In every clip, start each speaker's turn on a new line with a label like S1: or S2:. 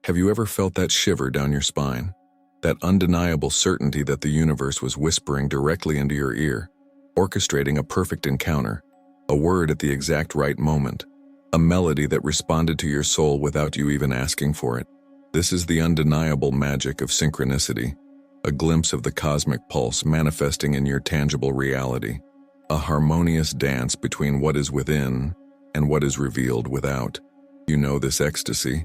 S1: Have you ever felt that shiver down your spine? That undeniable certainty that the universe was whispering directly into your ear, orchestrating a perfect encounter, a word at the exact right moment, a melody that responded to your soul without you even asking for it. This is the undeniable magic of synchronicity, a glimpse of the cosmic pulse manifesting in your tangible reality, a harmonious dance between what is within and what is revealed without. You know this ecstasy,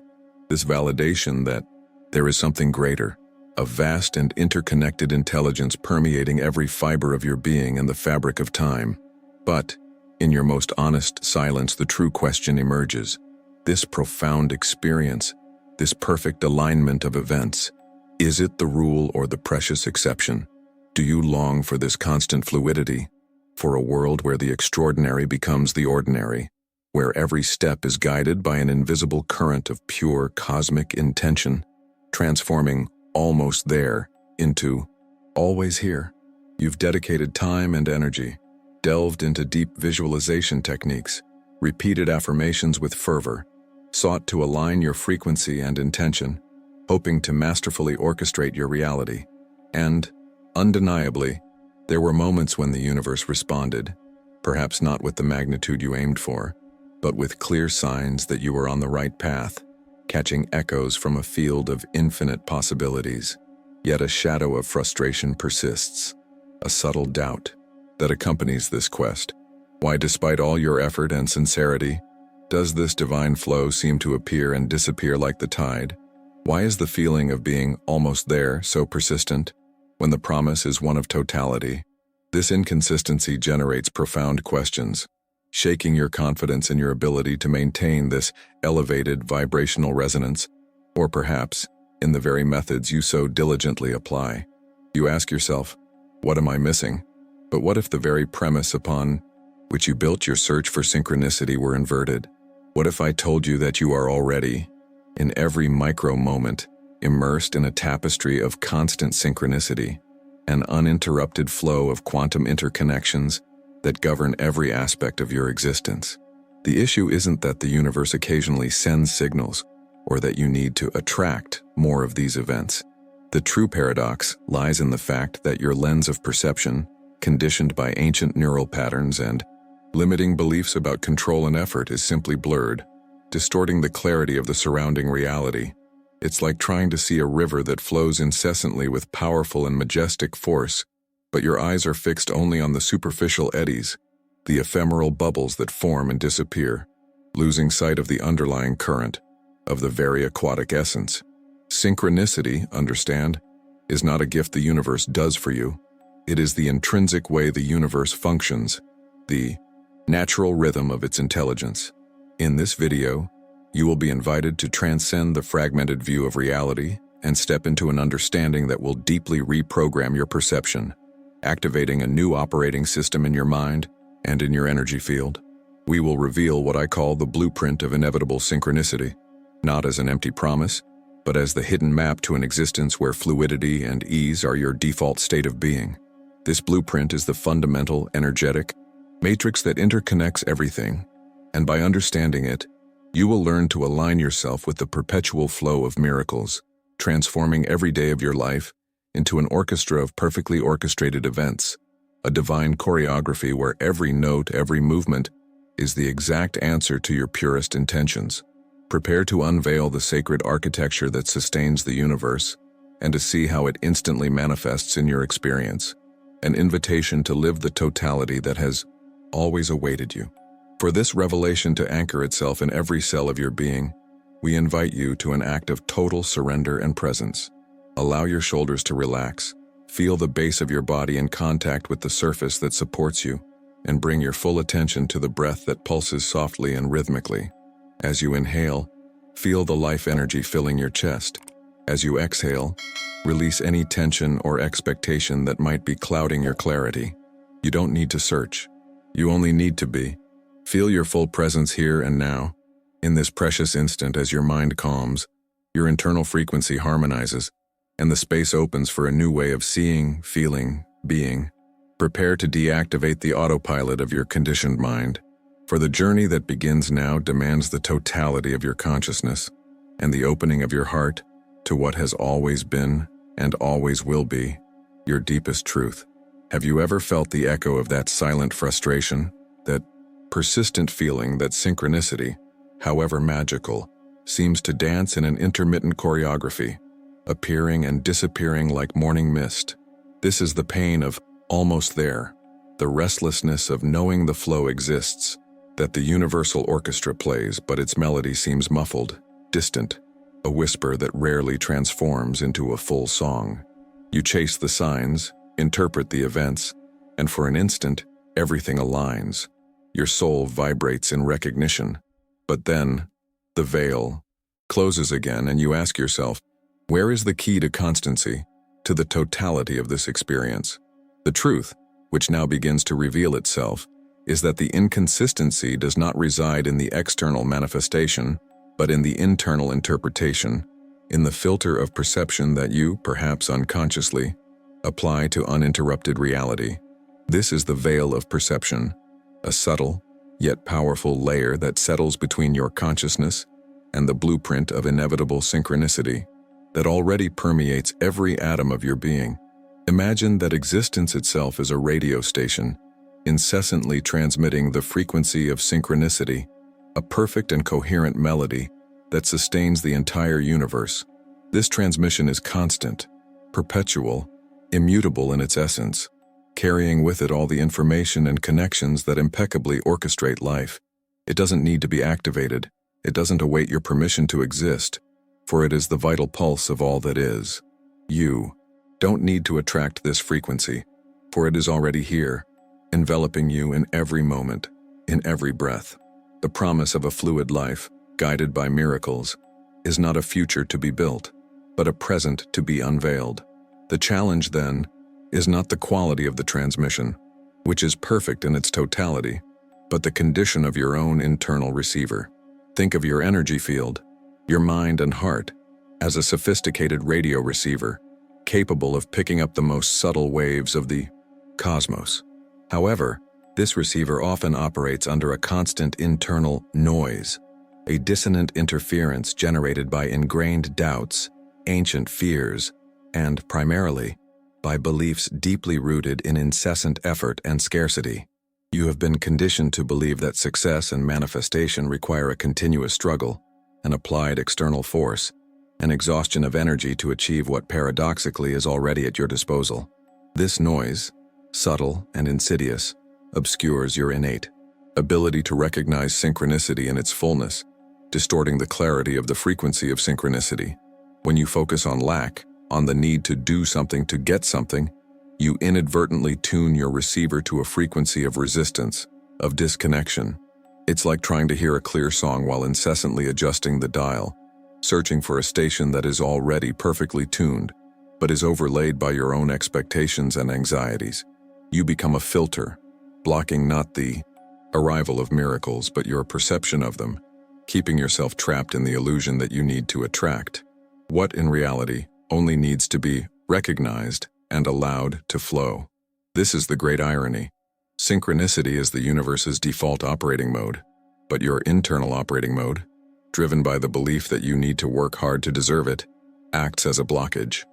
S1: this validation that there is something greater, a vast and interconnected intelligence permeating every fiber of your being and the fabric of time. But, in your most honest silence, the true question emerges. This profound experience, this perfect alignment of events, is it the rule or the precious exception? Do you long for this constant fluidity, for a world where the extraordinary becomes the ordinary, where every step is guided by an invisible current of pure cosmic intention, transforming almost there into always here? You've dedicated time and energy, delved into deep visualization techniques, repeated affirmations with fervor, sought to align your frequency and intention, hoping to masterfully orchestrate your reality. And, undeniably, there were moments when the universe responded, perhaps not with the magnitude you aimed for, but with clear signs that you were on the right path, catching echoes from a field of infinite possibilities. Yet a shadow of frustration persists, a subtle doubt that accompanies this quest. Why, despite all your effort and sincerity, does this divine flow seem to appear and disappear like the tide? Why is the feeling of being almost there so persistent when the promise is one of totality? This inconsistency generates profound questions, shaking your confidence in your ability to maintain this elevated vibrational resonance, or perhaps in the very methods you so diligently apply. You ask yourself, what am I missing? But what if the very premise upon which you built your search for synchronicity were inverted? What if I told you that you are already, in every micro moment, immersed in a tapestry of constant synchronicity, an uninterrupted flow of quantum interconnections that govern every aspect of your existence? The issue isn't that the universe occasionally sends signals, or that you need to attract more of these events. The true paradox lies in the fact that your lens of perception, conditioned by ancient neural patterns and limiting beliefs about control and effort, is simply blurred, distorting the clarity of the surrounding reality. It's like trying to see a river that flows incessantly with powerful and majestic force, but your eyes are fixed only on the superficial eddies, the ephemeral bubbles that form and disappear, losing sight of the underlying current, of the very aquatic essence. Synchronicity, understand, is not a gift the universe does for you. It is the intrinsic way the universe functions, the natural rhythm of its intelligence. In this video, you will be invited to transcend the fragmented view of reality and step into an understanding that will deeply reprogram your perception, activating a new operating system in your mind and in your energy field. We will reveal what I call the blueprint of inevitable synchronicity, not as an empty promise, but as the hidden map to an existence where fluidity and ease are your default state of being. This blueprint is the fundamental, energetic matrix that interconnects everything, and by understanding it, you will learn to align yourself with the perpetual flow of miracles, transforming every day of your life into an orchestra of perfectly orchestrated events, a divine choreography where every note, every movement is the exact answer to your purest intentions. Prepare to unveil the sacred architecture that sustains the universe and to see how it instantly manifests in your experience, an invitation to live the totality that has always awaited you. For this revelation to anchor itself in every cell of your being, we invite you to an act of total surrender and presence. Allow your shoulders to relax, feel the base of your body in contact with the surface that supports you, and bring your full attention to the breath that pulses softly and rhythmically. As you inhale, feel the life energy filling your chest. As you exhale, release any tension or expectation that might be clouding your clarity. You don't need to search. You only need to be. Feel your full presence here and now, in this precious instant. As your mind calms, your internal frequency harmonizes, and the space opens for a new way of seeing, feeling, being. Prepare to deactivate the autopilot of your conditioned mind, for the journey that begins now demands the totality of your consciousness. and the opening of your heart to what has always been and always will be your deepest truth. Have you ever felt the echo of that silent frustration, that persistent feeling that synchronicity, however magical, seems to dance in an intermittent choreography, appearing and disappearing like morning mist? This is the pain of almost there, the restlessness of knowing the flow exists, that the universal orchestra plays but its melody seems muffled, distant, a whisper that rarely transforms into a full song. You chase the signs, interpret the events, and for an instant, everything aligns. Your soul vibrates in recognition. But then, the veil closes again and you ask yourself, where is the key to constancy, to the totality of this experience? The truth, which now begins to reveal itself, is that the inconsistency does not reside in the external manifestation, but in the internal interpretation, in the filter of perception that you, perhaps unconsciously, apply to uninterrupted reality. This is the veil of perception, a subtle, yet powerful layer that settles between your consciousness and the blueprint of inevitable synchronicity that already permeates every atom of your being. Imagine that existence itself is a radio station, incessantly transmitting the frequency of synchronicity, a perfect and coherent melody that sustains the entire universe. This transmission is constant, perpetual, immutable in its essence, carrying with it all the information and connections that impeccably orchestrate life. It doesn't need to be activated. It doesn't await your permission to exist, for it is the vital pulse of all that is. You don't need to attract this frequency, for it is already here, enveloping you in every moment, in every breath. The promise of a fluid life, guided by miracles, is not a future to be built, but a present to be unveiled. The challenge, then, is not the quality of the transmission, which is perfect in its totality, but the condition of your own internal receiver. Think of your energy field, your mind and heart, as a sophisticated radio receiver, capable of picking up the most subtle waves of the cosmos. However, this receiver often operates under a constant internal noise, a dissonant interference generated by ingrained doubts, ancient fears, and, primarily, by beliefs deeply rooted in incessant effort and scarcity. You have been conditioned to believe that success and manifestation require a continuous struggle, an applied external force, an exhaustion of energy to achieve what paradoxically is already at your disposal. This noise, subtle and insidious, obscures your innate ability to recognize synchronicity in its fullness, distorting the clarity of the frequency of synchronicity. When you focus on lack, on the need to do something to get something, you inadvertently tune your receiver to a frequency of resistance, of disconnection. It's like trying to hear a clear song while incessantly adjusting the dial, searching for a station that is already perfectly tuned, but is overlaid by your own expectations and anxieties. You become a filter, blocking not the arrival of miracles, but your perception of them, keeping yourself trapped in the illusion that you need to attract what in reality only needs to be recognized and allowed to flow. This is the great irony. Synchronicity is the universe's default operating mode, but your internal operating mode, driven by the belief that you need to work hard to deserve it, acts as a blockage.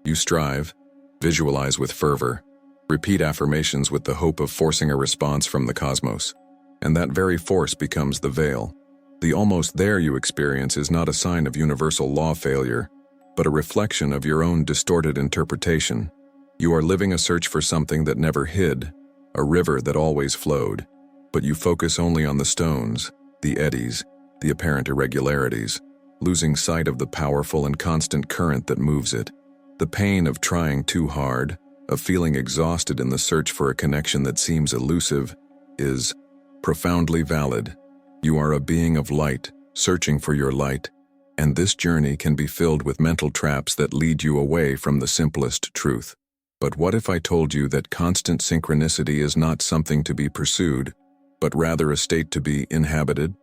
S1: You strive, visualize with fervor, repeat affirmations with the hope of forcing a response from the cosmos, and that very force becomes the veil. The almost there you experience is not a sign of universal law failure, but a reflection of your own distorted interpretation. You are living a search for something that never hid, a river that always flowed, but you focus only on the stones, the eddies, the apparent irregularities, losing sight of the powerful and constant current that moves it. The pain of trying too hard, of feeling exhausted in the search for a connection that seems elusive, is profoundly valid. You are a being of light, searching for your light, and this journey can be filled with mental traps that lead you away from the simplest truth. But what if I told you that constant synchronicity is not something to be pursued, but rather a state to be inhabited?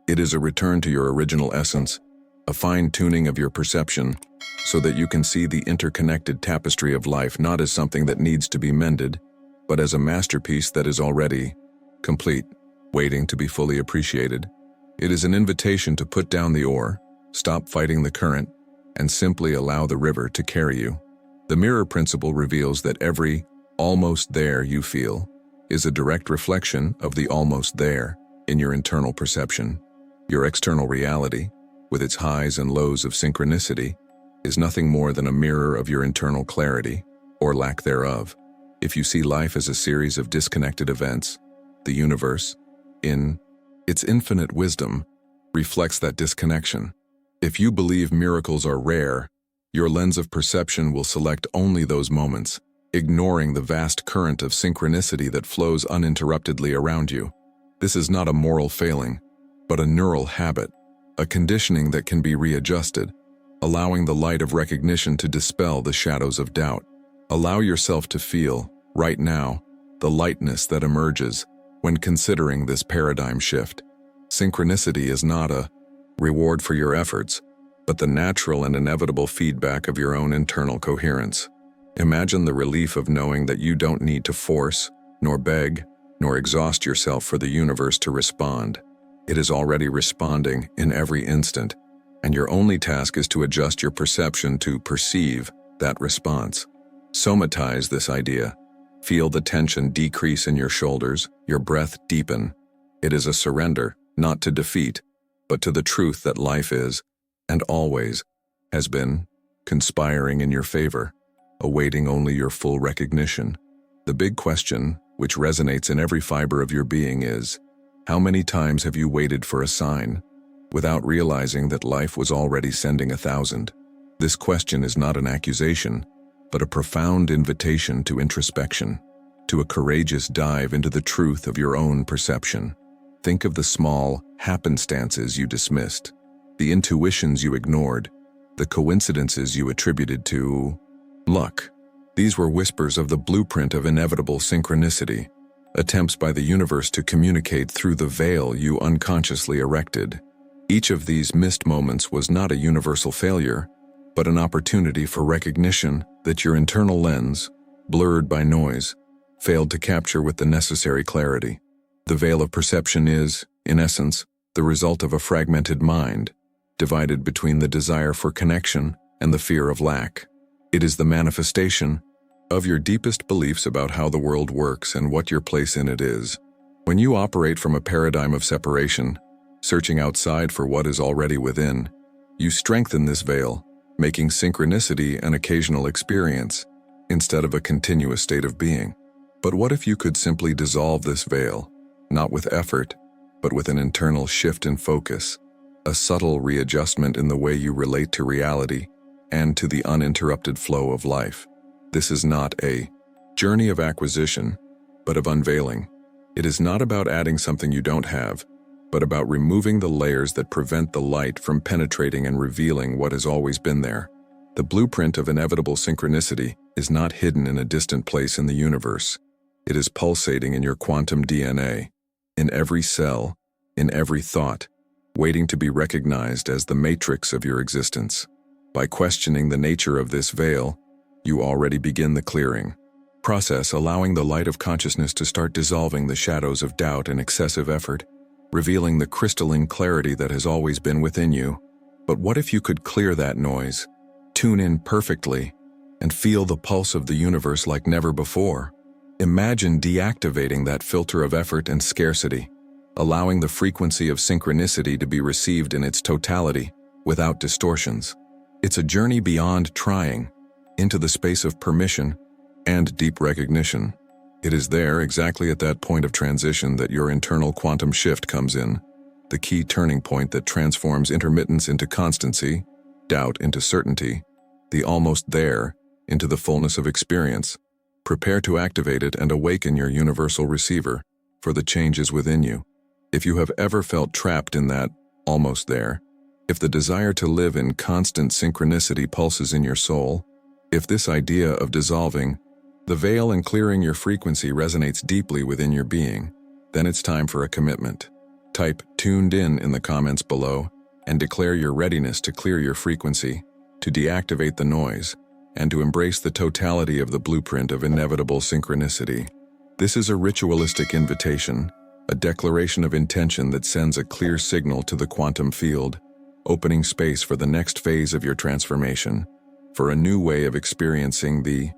S1: It is a return to your original essence, a fine-tuning of your perception, so that you can see the interconnected tapestry of life not as something that needs to be mended, but as a masterpiece that is already complete, waiting to be fully appreciated. It is an invitation to put down the oar, stop fighting the current, and simply allow the river to carry you. The mirror principle reveals that every almost there you feel is a direct reflection of the almost there in your internal perception. Your external reality, with its highs and lows of synchronicity, is nothing more than a mirror of your internal clarity, or lack thereof. If you see life as a series of disconnected events, the universe, in its infinite wisdom, reflects that disconnection. If you believe miracles are rare, your lens of perception will select only those moments, ignoring the vast current of synchronicity that flows uninterruptedly around you. This is not a moral failing, but a neural habit, a conditioning that can be readjusted, allowing the light of recognition to dispel the shadows of doubt. Allow yourself to feel, right now, the lightness that emerges when considering this paradigm shift. Synchronicity is not a reward for your efforts, but the natural and inevitable feedback of your own internal coherence. Imagine the relief of knowing that you don't need to force, nor beg, nor exhaust yourself for the universe to respond. It is already responding in every instant, and your only task is to adjust your perception to perceive that response. Somatize this idea. Feel the tension decrease in your shoulders, your breath deepen. It is a surrender, not to defeat, but to the truth that life is, and always has been, conspiring in your favor, awaiting only your full recognition. The big question, which resonates in every fiber of your being, is, how many times have you waited for a sign, without realizing that life was already sending 1,000? This question is not an accusation, but a profound invitation to introspection, to a courageous dive into the truth of your own perception. Think of the small happenstances you dismissed, the intuitions you ignored, the coincidences you attributed to luck. These were whispers of the blueprint of inevitable synchronicity, attempts by the universe to communicate through the veil you unconsciously erected. Each of these missed moments was not a universal failure, but an opportunity for recognition that your internal lens, blurred by noise, failed to capture with the necessary clarity. The veil of perception is, in essence, the result of a fragmented mind, divided between the desire for connection and the fear of lack. It is the manifestation of your deepest beliefs about how the world works and what your place in it is. When you operate from a paradigm of separation, searching outside for what is already within, you strengthen this veil, making synchronicity an occasional experience instead of a continuous state of being. But what if you could simply dissolve this veil, not with effort, but with an internal shift in focus, a subtle readjustment in the way you relate to reality and to the uninterrupted flow of life? This is not a journey of acquisition, but of unveiling. It is not about adding something you don't have, but about removing the layers that prevent the light from penetrating and revealing what has always been there. The blueprint of inevitable synchronicity is not hidden in a distant place in the universe. It is pulsating in your quantum DNA, in every cell, in every thought, waiting to be recognized as the matrix of your existence. By questioning the nature of this veil, you already begin the clearing process, allowing the light of consciousness to start dissolving the shadows of doubt and excessive effort, revealing the crystalline clarity that has always been within you. But what if you could clear that noise, tune in perfectly, and feel the pulse of the universe like never before? Imagine deactivating that filter of effort and scarcity, allowing the frequency of synchronicity to be received in its totality, without distortions. It's a journey beyond trying, into the space of permission and deep recognition. It is there, exactly at that point of transition, that your internal quantum shift comes in, the key turning point that transforms intermittence into constancy, doubt into certainty, the almost there into the fullness of experience. Prepare to activate it and awaken your universal receiver, for the changes within you. If you have ever felt trapped in that almost there, if the desire to live in constant synchronicity pulses in your soul, if this idea of dissolving the veil and clearing your frequency resonates deeply within your being, then it's time for a commitment. Type "tuned in" the comments below and declare your readiness to clear your frequency, to deactivate the noise, and to embrace the totality of the blueprint of inevitable synchronicity. This is a ritualistic invitation, a declaration of intention that sends a clear signal to the quantum field, opening space for the next phase of your transformation, for a new way of experiencing the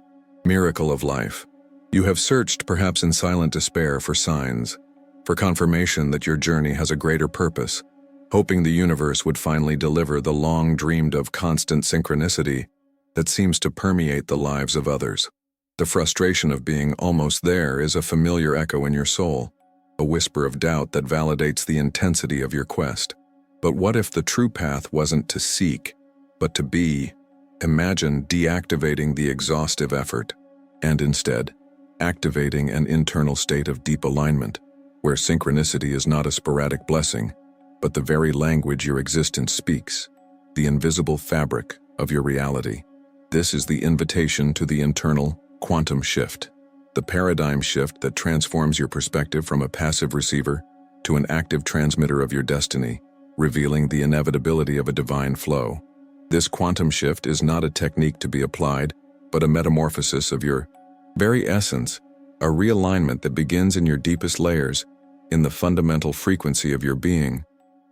S1: miracle of life. You have searched, perhaps in silent despair, for signs, for confirmation that your journey has a greater purpose, hoping the universe would finally deliver the long-dreamed-of constant synchronicity that seems to permeate the lives of others. The frustration of being almost there is a familiar echo in your soul, a whisper of doubt that validates the intensity of your quest. But what if the true path wasn't to seek, but to be? Imagine deactivating the exhaustive effort, and instead, activating an internal state of deep alignment, where synchronicity is not a sporadic blessing, but the very language your existence speaks, the invisible fabric of your reality. This is the invitation to the internal quantum shift, the paradigm shift that transforms your perspective from a passive receiver to an active transmitter of your destiny, revealing the inevitability of a divine flow. This quantum shift is not a technique to be applied, but a metamorphosis of your very essence, a realignment that begins in your deepest layers, in the fundamental frequency of your being.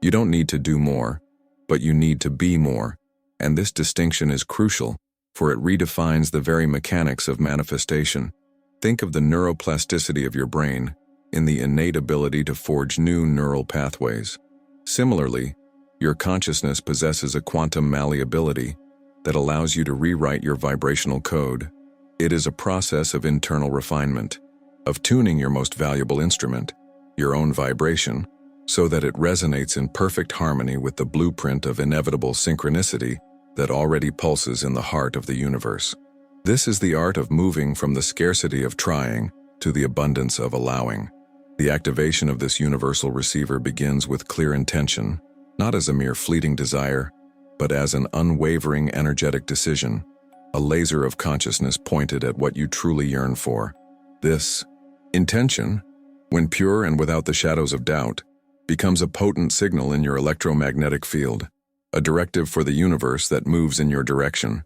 S1: You don't need to do more, but you need to be more, and this distinction is crucial, for it redefines the very mechanics of manifestation. Think of the neuroplasticity of your brain, in the innate ability to forge new neural pathways. Similarly, your consciousness possesses a quantum malleability that allows you to rewrite your vibrational code. It is a process of internal refinement, of tuning your most valuable instrument, your own vibration, so that it resonates in perfect harmony with the blueprint of inevitable synchronicity that already pulses in the heart of the universe. This is the art of moving from the scarcity of trying to the abundance of allowing. The activation of this universal receiver begins with clear intention, not as a mere fleeting desire, but as an unwavering energetic decision, a laser of consciousness pointed at what you truly yearn for. This intention, when pure and without the shadows of doubt, becomes a potent signal in your electromagnetic field, a directive for the universe that moves in your direction.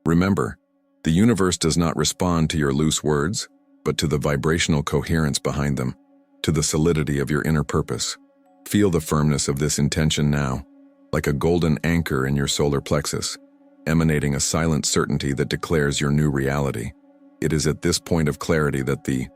S1: Remember, the universe does not respond to your loose words, but to the vibrational coherence behind them, to the solidity of your inner purpose. Feel the firmness of this intention now, like a golden anchor in your solar plexus, emanating a silent certainty that declares your new reality. It is at this point of clarity that the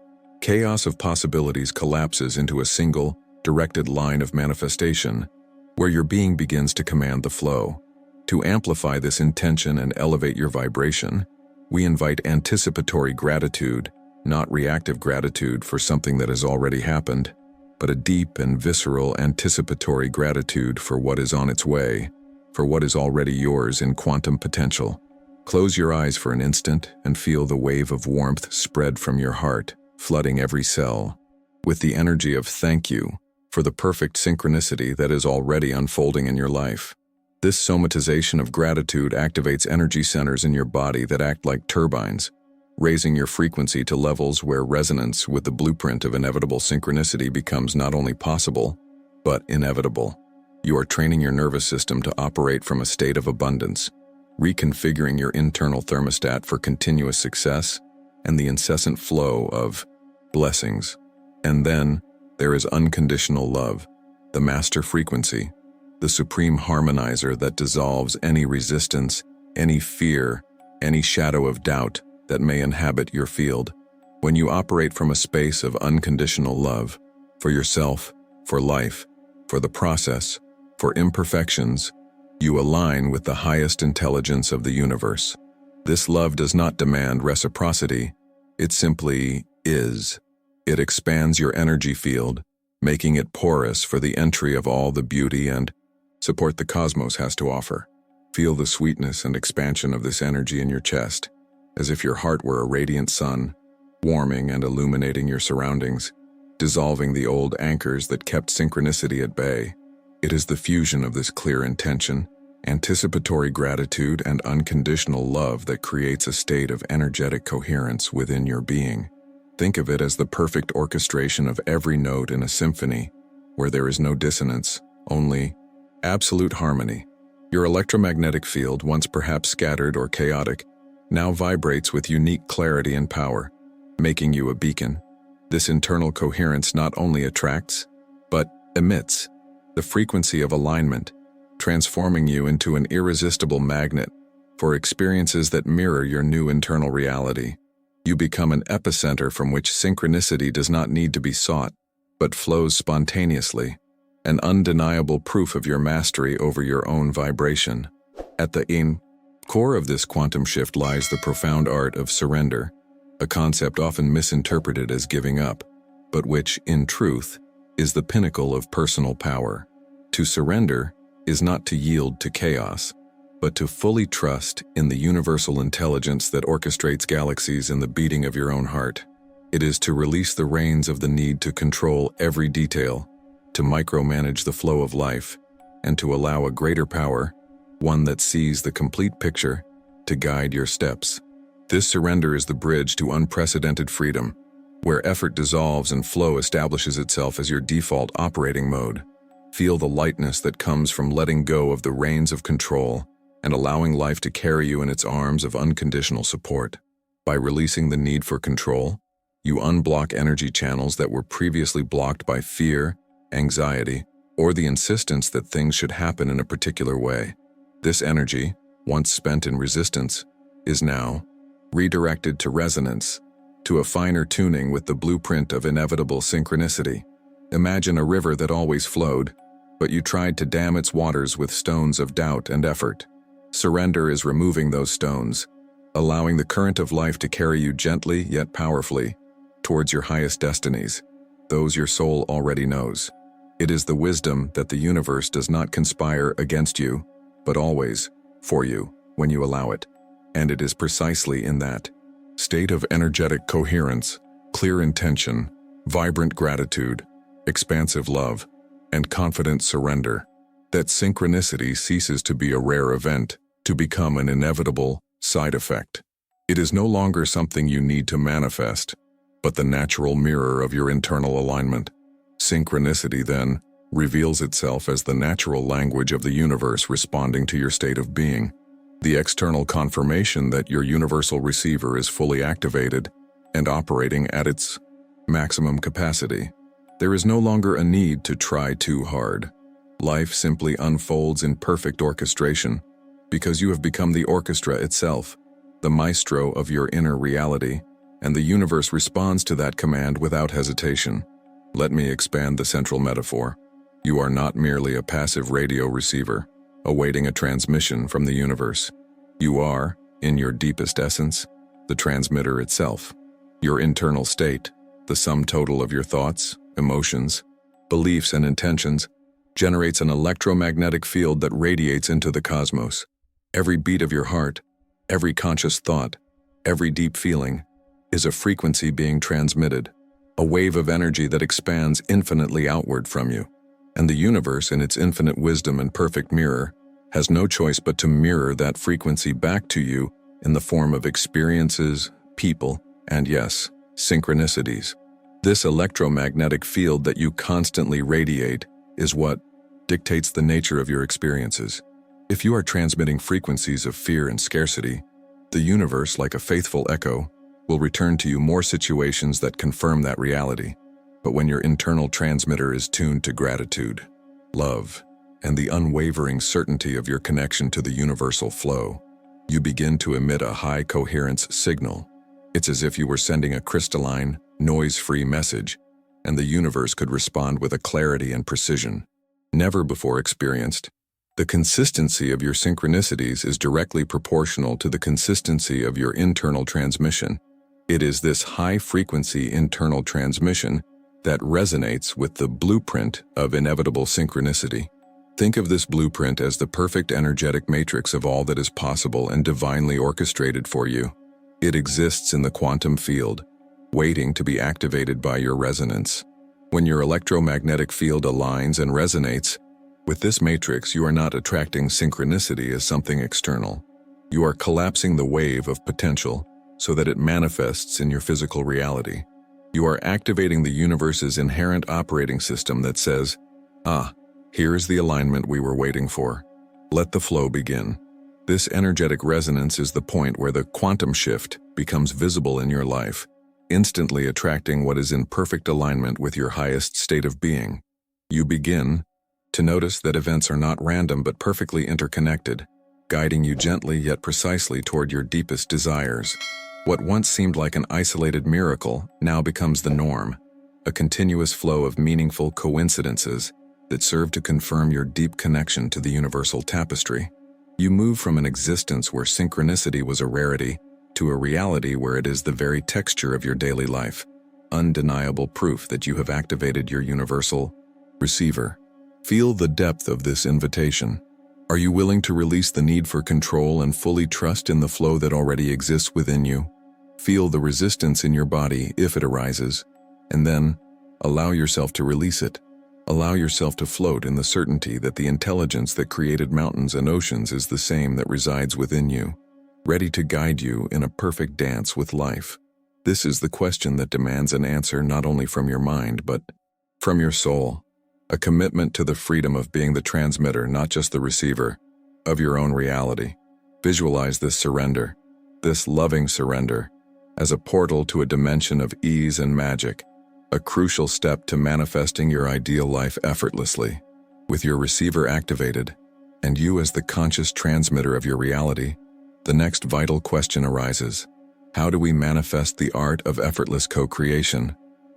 S1: chaos of possibilities collapses into a single, directed line of manifestation, where your being begins to command the flow. To amplify this intention and elevate your vibration, we invite anticipatory gratitude, not reactive gratitude for something that has already happened, but a deep and visceral anticipatory gratitude for what is on its way, for what is already yours in quantum potential. Close your eyes for an instant and feel the wave of warmth spread from your heart, flooding every cell, with the energy of thank you for the perfect synchronicity that is already unfolding in your life. This somatization of gratitude activates energy centers in your body that act like turbines, raising your frequency to levels where resonance with the blueprint of inevitable synchronicity becomes not only possible, but inevitable. You are training your nervous system to operate from a state of abundance, reconfiguring your internal thermostat for continuous success and the incessant flow of blessings. And then, there is unconditional love, the master frequency, the supreme harmonizer that dissolves any resistance, any fear, any shadow of doubt that may inhabit your field. When you operate from a space of unconditional love, for yourself, for life, for the process, for imperfections, you align with the highest intelligence of the universe. This love does not demand reciprocity, it simply is. It expands your energy field, making it porous for the entry of all the beauty and support the cosmos has to offer. Feel the sweetness and expansion of this energy in your chest, as if your heart were a radiant sun, warming and illuminating your surroundings, dissolving the old anchors that kept synchronicity at bay. It is the fusion of this clear intention, anticipatory gratitude, and unconditional love that creates a state of energetic coherence within your being. Think of it as the perfect orchestration of every note in a symphony, where there is no dissonance, only absolute harmony. Your electromagnetic field, once perhaps scattered or chaotic, now vibrates with unique clarity and power, making you a beacon. This internal coherence not only attracts, but emits the frequency of alignment, transforming you into an irresistible magnet for experiences that mirror your new internal reality. You become an epicenter from which synchronicity does not need to be sought, but flows spontaneously, an undeniable proof of your mastery over your own vibration. At the core of this quantum shift lies the profound art of surrender, a concept often misinterpreted as giving up, but which, in truth, is the pinnacle of personal power. To surrender is not to yield to chaos, but to fully trust in the universal intelligence that orchestrates galaxies in the beating of your own heart. It is to release the reins of the need to control every detail, to micromanage the flow of life, and to allow a greater power, one that sees the complete picture, to guide your steps. This surrender is the bridge to unprecedented freedom, where effort dissolves and flow establishes itself as your default operating mode. Feel the lightness that comes from letting go of the reins of control and allowing life to carry you in its arms of unconditional support. By releasing the need for control, you unblock energy channels that were previously blocked by fear, anxiety, or the insistence that things should happen in a particular way. This energy, once spent in resistance, is now redirected to resonance, to a finer tuning with the blueprint of inevitable synchronicity. Imagine a river that always flowed, but you tried to dam its waters with stones of doubt and effort. Surrender is removing those stones, allowing the current of life to carry you gently yet powerfully towards your highest destinies, those your soul already knows. It is the wisdom that the universe does not conspire against you, but always for you when you allow it. And it is precisely in that state of energetic coherence, clear intention, vibrant gratitude, expansive love, and confident surrender that synchronicity ceases to be a rare event to become an inevitable side effect. It is no longer something you need to manifest, but the natural mirror of your internal alignment. Synchronicity, then, reveals itself as the natural language of the universe responding to your state of being, the external confirmation that your universal receiver is fully activated and operating at its maximum capacity. There is no longer a need to try too hard. Life simply unfolds in perfect orchestration, because you have become the orchestra itself, the maestro of your inner reality, and the universe responds to that command without hesitation. Let me expand the central metaphor. You are not merely a passive radio receiver, awaiting a transmission from the universe. You are, in your deepest essence, the transmitter itself. Your internal state, the sum total of your thoughts, emotions, beliefs, and intentions, generates an electromagnetic field that radiates into the cosmos. Every beat of your heart, every conscious thought, every deep feeling is a frequency being transmitted, a wave of energy that expands infinitely outward from you. And the universe, in its infinite wisdom and perfect mirror, has no choice but to mirror that frequency back to you in the form of experiences, people, and yes, synchronicities. This electromagnetic field that you constantly radiate is what dictates the nature of your experiences. If you are transmitting frequencies of fear and scarcity, the universe, like a faithful echo, will return to you more situations that confirm that reality. But when your internal transmitter is tuned to gratitude, love, and the unwavering certainty of your connection to the universal flow, you begin to emit a high coherence signal. It's as if you were sending a crystalline, noise-free message, and the universe could respond with a clarity and precision never before experienced. The consistency of your synchronicities is directly proportional to the consistency of your internal transmission. It is this high-frequency internal transmission that resonates with the blueprint of inevitable synchronicity. Think of this blueprint as the perfect energetic matrix of all that is possible and divinely orchestrated for you. It exists in the quantum field, waiting to be activated by your resonance. When your electromagnetic field aligns and resonates with this matrix, you are not attracting synchronicity as something external. You are collapsing the wave of potential so that it manifests in your physical reality. You are activating the universe's inherent operating system that says, here is the alignment we were waiting for. Let the flow begin. This energetic resonance is the point where the quantum shift becomes visible in your life, instantly attracting what is in perfect alignment with your highest state of being. You begin To notice that events are not random but perfectly interconnected, guiding you gently yet precisely toward your deepest desires. What once seemed like an isolated miracle now becomes the norm, a continuous flow of meaningful coincidences that serve to confirm your deep connection to the universal tapestry. You move from an existence where synchronicity was a rarity to a reality where it is the very texture of your daily life, undeniable proof that you have activated your universal receiver. Feel the depth of this invitation. Are you willing to release the need for control and fully trust in the flow that already exists within you? Feel the resistance in your body if it arises, and then allow yourself to release it. Allow yourself to float in the certainty that the intelligence that created mountains and oceans is the same that resides within you, ready to guide you in a perfect dance with life. This is the question that demands an answer not only from your mind, but from your soul. A commitment to the freedom of being the transmitter, not just the receiver, of your own reality. Visualize this surrender, this loving surrender, as a portal to a dimension of ease and magic, a crucial step to manifesting your ideal life effortlessly. With your receiver activated, and you as the conscious transmitter of your reality, the next vital question arises. How do we manifest the art of effortless co-creation?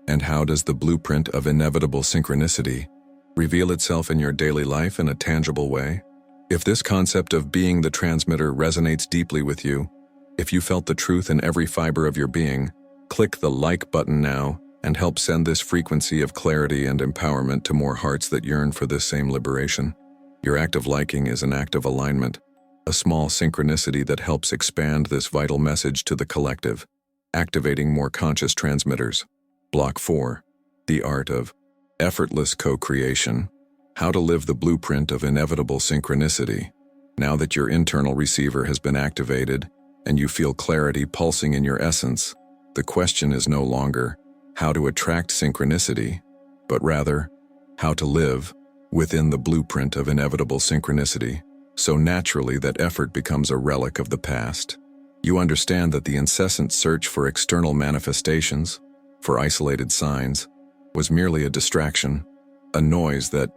S1: And how does the blueprint of inevitable synchronicity reveal itself in your daily life in a tangible way? If this concept of being the transmitter resonates deeply with you, if you felt the truth in every fiber of your being, click the like button now and help send this frequency of clarity and empowerment to more hearts that yearn for this same liberation. Your act of liking is an act of alignment, a small synchronicity that helps expand this vital message to the collective, activating more conscious transmitters. Block 4. The art of effortless co-creation. How to live the blueprint of inevitable synchronicity. Now that your internal receiver has been activated and you feel clarity pulsing in your essence, the question is no longer how to attract synchronicity, but rather how to live within the blueprint of inevitable synchronicity, so naturally that effort becomes a relic of the past. You understand that the incessant search for external manifestations, for isolated signs, was merely a distraction, a noise that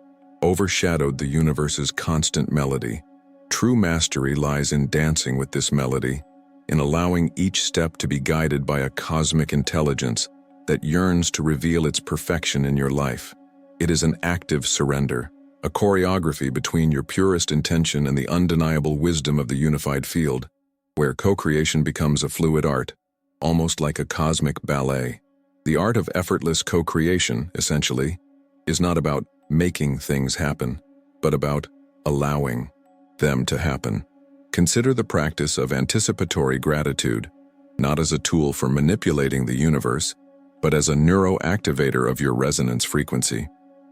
S1: overshadowed the universe's constant melody. True mastery lies in dancing with this melody, in allowing each step to be guided by a cosmic intelligence that yearns to reveal its perfection in your life. It is an active surrender, a choreography between your purest intention and the undeniable wisdom of the unified field, where co-creation becomes a fluid art, almost like a cosmic ballet. The art of effortless co-creation, essentially, is not about making things happen, but about allowing them to happen. Consider the practice of anticipatory gratitude, not as a tool for manipulating the universe, but as a neuroactivator of your resonance frequency.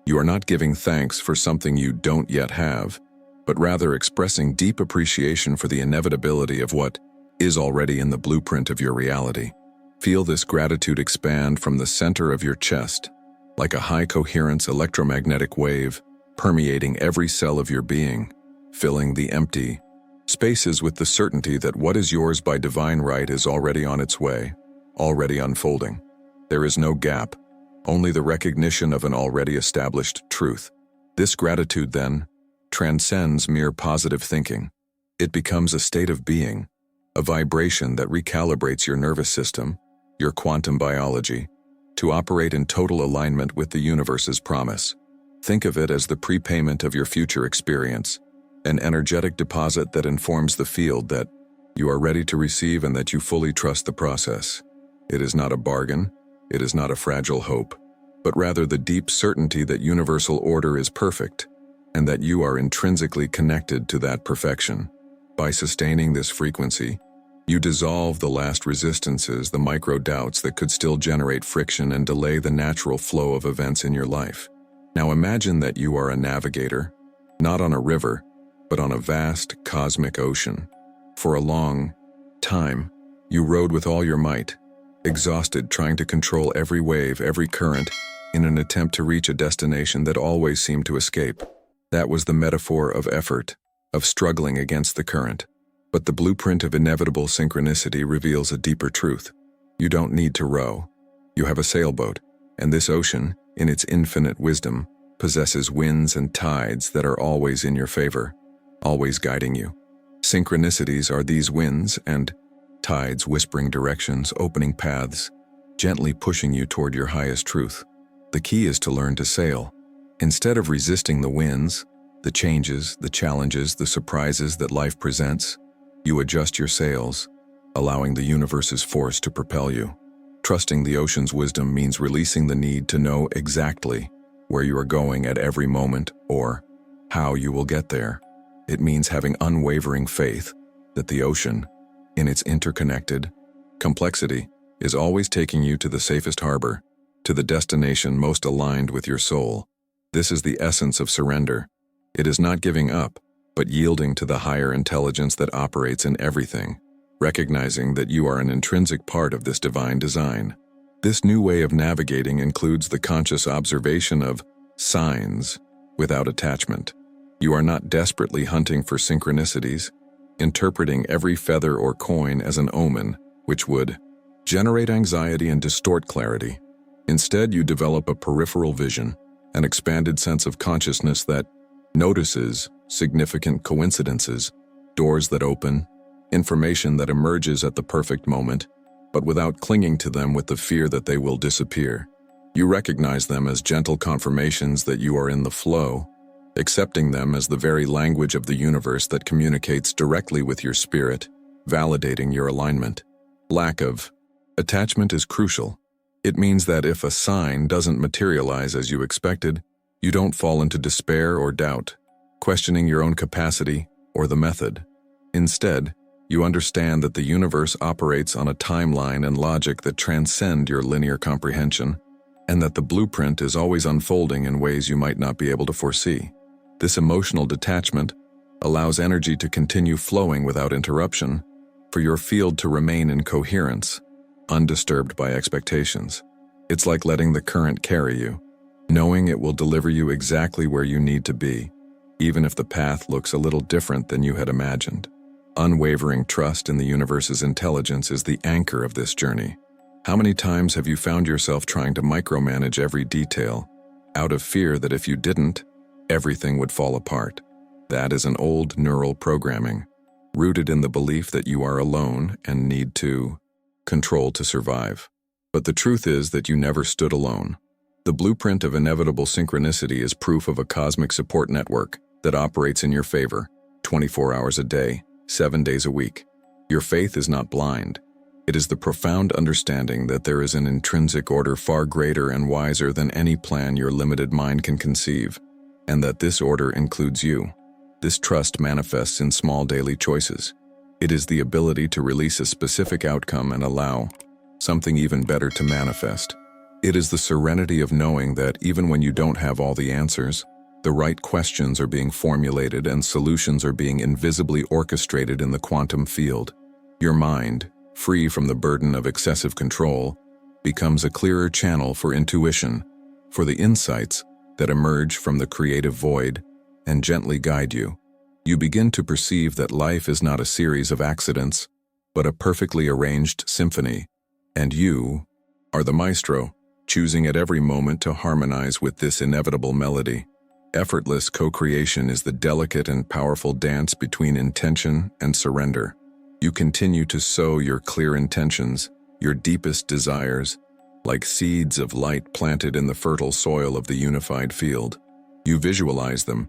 S1: You are not giving thanks for something you don't yet have, but rather expressing deep appreciation for the inevitability of what is already in the blueprint of your reality. Feel this gratitude expand from the center of your chest, like a high-coherence electromagnetic wave permeating every cell of your being, filling the empty spaces with the certainty that what is yours by divine right is already on its way, already unfolding. There is no gap, only the recognition of an already established truth. This gratitude, then, transcends mere positive thinking. It becomes a state of being, a vibration that recalibrates your nervous system, your quantum biology, to operate in total alignment with the universe's promise. Think of it as the prepayment of your future experience, an energetic deposit that informs the field that you are ready to receive and that you fully trust the process. It is not a bargain, it is not a fragile hope, but rather the deep certainty that universal order is perfect, and that you are intrinsically connected to that perfection. By sustaining this frequency, you dissolve the last resistances, the micro-doubts that could still generate friction and delay the natural flow of events in your life. Now imagine that you are a navigator, not on a river, but on a vast cosmic ocean. For a long time, you rode with all your might, exhausted trying to control every wave, every current, in an attempt to reach a destination that always seemed to escape. That was the metaphor of effort, of struggling against the current. But the blueprint of inevitable synchronicity reveals a deeper truth. You don't need to row. You have a sailboat, and this ocean, in its infinite wisdom, possesses winds and tides that are always in your favor, always guiding you. Synchronicities are these winds and tides whispering directions, opening paths, gently pushing you toward your highest truth. The key is to learn to sail. Instead of resisting the winds, the changes, the challenges, the surprises that life presents, you adjust your sails, allowing the universe's force to propel you. Trusting the ocean's wisdom means releasing the need to know exactly where you are going at every moment or how you will get there. It means having unwavering faith that the ocean, in its interconnected complexity, is always taking you to the safest harbor, to the destination most aligned with your soul. This is the essence of surrender. It is not giving up, but yielding to the higher intelligence that operates in everything, recognizing that you are an intrinsic part of this divine design. This new way of navigating includes the conscious observation of signs without attachment. You are not desperately hunting for synchronicities, interpreting every feather or coin as an omen, which would generate anxiety and distort clarity. Instead, you develop a peripheral vision, an expanded sense of consciousness that notices significant coincidences, doors that open, information that emerges at the perfect moment, but without clinging to them with the fear that they will disappear. You recognize them as gentle confirmations that you are in the flow, accepting them as the very language of the universe that communicates directly with your spirit, validating your alignment. Lack of attachment is crucial. It means that if a sign doesn't materialize as you expected, you don't fall into despair or doubt, questioning your own capacity or the method. Instead, you understand that the universe operates on a timeline and logic that transcend your linear comprehension, and that the blueprint is always unfolding in ways you might not be able to foresee. This emotional detachment allows energy to continue flowing without interruption, for your field to remain in coherence, undisturbed by expectations. It's like letting the current carry you, knowing it will deliver you exactly where you need to be, even if the path looks a little different than you had imagined. Unwavering trust in the universe's intelligence is the anchor of this journey. How many times have you found yourself trying to micromanage every detail, out of fear that if you didn't, everything would fall apart? That is an old neural programming, rooted in the belief that you are alone and need to control to survive. But the truth is that you never stood alone. The Blueprint of Inevitable Synchronicity is proof of a cosmic support network that operates in your favor, 24 hours a day, 7 days a week. Your faith is not blind. It is the profound understanding that there is an intrinsic order far greater and wiser than any plan your limited mind can conceive, and that this order includes you. This trust manifests in small daily choices. It is the ability to release a specific outcome and allow something even better to manifest. It is the serenity of knowing that even when you don't have all the answers, the right questions are being formulated and solutions are being invisibly orchestrated in the quantum field. Your mind, free from the burden of excessive control, becomes a clearer channel for intuition, for the insights that emerge from the creative void and gently guide you. You begin to perceive that life is not a series of accidents, but a perfectly arranged symphony, and you are the maestro, choosing at every moment to harmonize with this inevitable melody. Effortless co-creation is the delicate and powerful dance between intention and surrender. You continue to sow your clear intentions, your deepest desires, like seeds of light planted in the fertile soil of the unified field. You visualize them,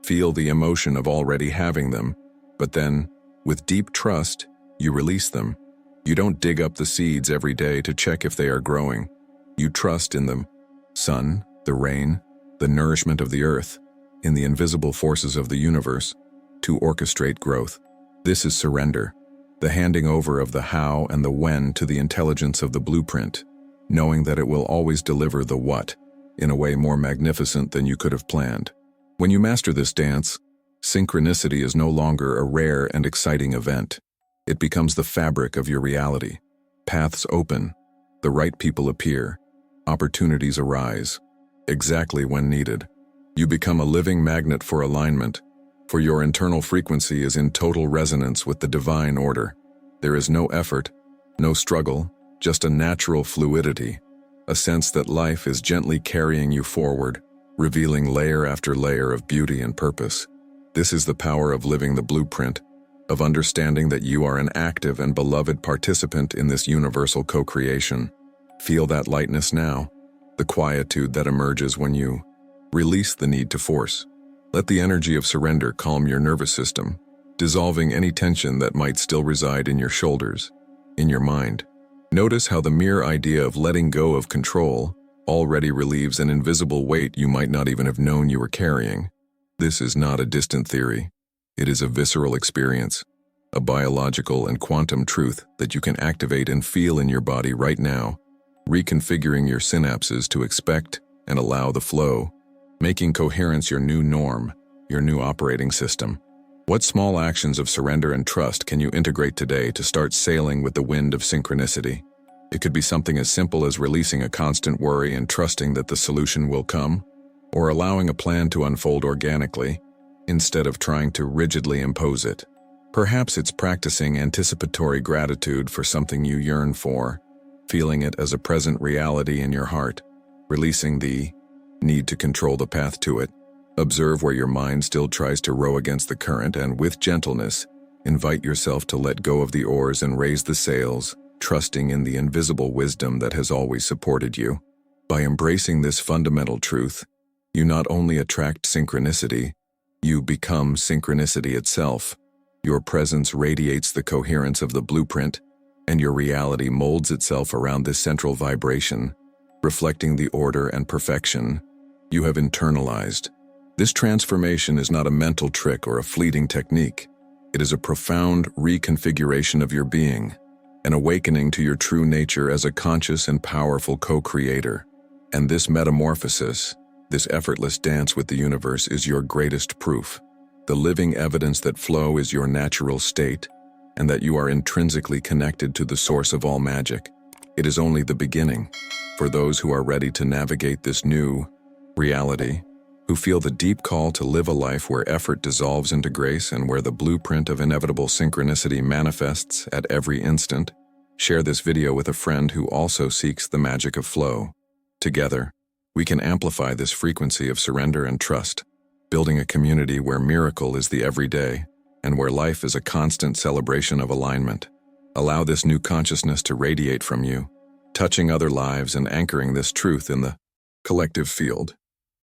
S1: feel the emotion of already having them, but then, with deep trust, you release them. You don't dig up the seeds every day to check if they are growing. You trust in the sun, the rain, the nourishment of the earth, in the invisible forces of the universe, to orchestrate growth. This is surrender, the handing over of the how and the when to the intelligence of the blueprint, knowing that it will always deliver the what in a way more magnificent than you could have planned. When you master this dance, synchronicity is no longer a rare and exciting event. It becomes the fabric of your reality. Paths open, the right people appear, opportunities arise, exactly when needed. You become a living magnet for alignment, for your internal frequency is in total resonance with the divine order. There is no effort, no struggle, just a natural fluidity, a sense that life is gently carrying you forward, revealing layer after layer of beauty and purpose. This is the power of living the blueprint, of understanding that you are an active and beloved participant in this universal co-creation. Feel that lightness now, the quietude that emerges when you release the need to force. Let the energy of surrender calm your nervous system, dissolving any tension that might still reside in your shoulders, in your mind. Notice how the mere idea of letting go of control already relieves an invisible weight you might not even have known you were carrying. This is not a distant theory. It is a visceral experience, a biological and quantum truth that you can activate and feel in your body right now, reconfiguring your synapses to expect and allow the flow, making coherence your new norm, your new operating system. What small actions of surrender and trust can you integrate today to start sailing with the wind of synchronicity? It could be something as simple as releasing a constant worry and trusting that the solution will come, or allowing a plan to unfold organically, instead of trying to rigidly impose it. Perhaps it's practicing anticipatory gratitude for something you yearn for, feeling it as a present reality in your heart, releasing the need to control the path to it. Observe where your mind still tries to row against the current, and with gentleness, invite yourself to let go of the oars and raise the sails, trusting in the invisible wisdom that has always supported you. By embracing this fundamental truth, you not only attract synchronicity, you become synchronicity itself. Your presence radiates the coherence of the blueprint, and your reality molds itself around this central vibration, reflecting the order and perfection you have internalized. This transformation is not a mental trick or a fleeting technique. It is a profound reconfiguration of your being, an awakening to your true nature as a conscious and powerful co-creator. And this metamorphosis, this effortless dance with the universe, is your greatest proof, the living evidence that flow is your natural state, and that you are intrinsically connected to the source of all magic. It is only the beginning. For those who are ready to navigate this new reality, who feel the deep call to live a life where effort dissolves into grace and where the blueprint of inevitable synchronicity manifests at every instant, share this video with a friend who also seeks the magic of flow. Together, we can amplify this frequency of surrender and trust, building a community where miracle is the everyday and where life is a constant celebration of alignment. Allow this new consciousness to radiate from you, touching other lives and anchoring this truth in the collective field.